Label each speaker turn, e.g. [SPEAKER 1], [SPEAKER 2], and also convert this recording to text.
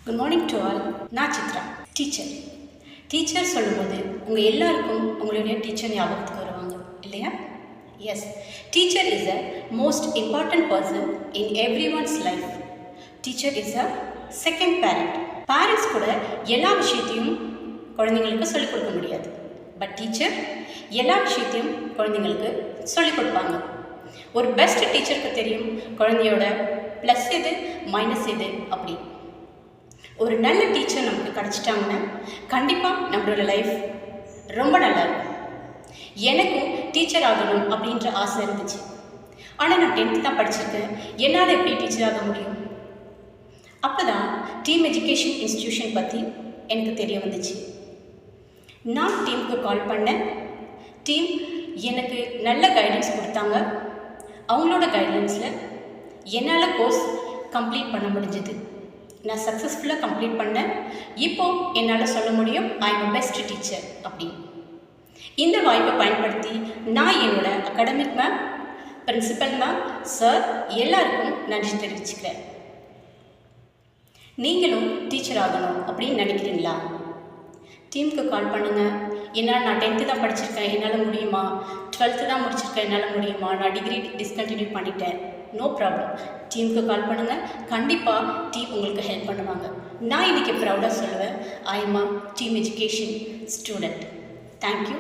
[SPEAKER 1] Good morning to all. நான் Chitra, teacher. Teacher சொல்லும்போது உங்கள் எல்லாருக்கும் உங்களுடைய டீச்சர் ஞாபகத்துக்கு வருவாங்க இல்லையா? Yes, teacher is a most important person in everyone's life. Teacher is a second parent. Parents கூட எல்லா விஷயத்தையும் குழந்தைங்களுக்கு சொல்லிக் கொடுக்க முடியாது. பட் டீச்சர் எல்லா விஷயத்தையும் குழந்தைங்களுக்கு சொல்லிக் கொடுப்பாங்க. ஒரு பெஸ்ட் டீச்சருக்கு தெரியும் குழந்தையோட ப்ளஸ் எது மைனஸ் எது அப்படி. ஒரு நல்ல டீச்சர் நமக்கு கிடச்சிட்டாங்கன்னா கண்டிப்பாக நம்மளோட லைஃப் ரொம்ப நல்லா இருக்கும். எனக்கும் டீச்சர் ஆகணும் அப்படின்ற ஆசை இருந்துச்சு. ஆனால் நான் 10th தான் படிச்சிருக்கேன். என்னால் எப்படி டீச்சர் ஆக முடியும்? அப்போ தான் டீம் எஜுகேஷன் இன்ஸ்டிடியூஷன் பற்றி எனக்கு தெரிய வந்துச்சு. நான் டீமுக்கு கால் பண்ணேன். டீம் எனக்கு நல்ல கைடன்ஸ் கொடுத்தாங்க. அவங்களோட கைட்லைன்ஸில் என்னால் கோர்ஸ் கம்ப்ளீட் பண்ண முடிஞ்சது. நான் சக்ஸஸ்ஃபுல்லாக கம்ப்ளீட் பண்ணேன். இப்போது என்னால் சொல்ல முடியும் ஐ எம் பெஸ்ட் டீச்சர் அப்படின்னு. இந்த வாய்ப்பை பயன்படுத்தி நான் என்னோட academic ma'am, principal ma'am, sir எல்லாருக்கும் நன்றி தெரிவிச்சுக்கிறேன். நீங்களும் டீச்சர் ஆகணும் அப்படின்னு நினைக்கிறீங்களா? டீமுக்கு கால் பண்ணுங்கள். என்னால் நான் 10th தான் படிச்சிருக்கேன், என்னால் முடியுமா? 12th தான் முடிச்சிருக்கேன், என்னால் முடியுமா? நான் டிகிரி டிஸ்கண்டினியூ பண்ணிட்டேன். No problem. டீமுக்கு கால் பண்ணுங்கள். கண்டிப்பாக டீம் உங்களுக்கு ஹெல்ப் பண்ணுவாங்க. நான் இன்றைக்கி ப்ரௌடாக சொல்லுவேன், I am a team education student. Thank you.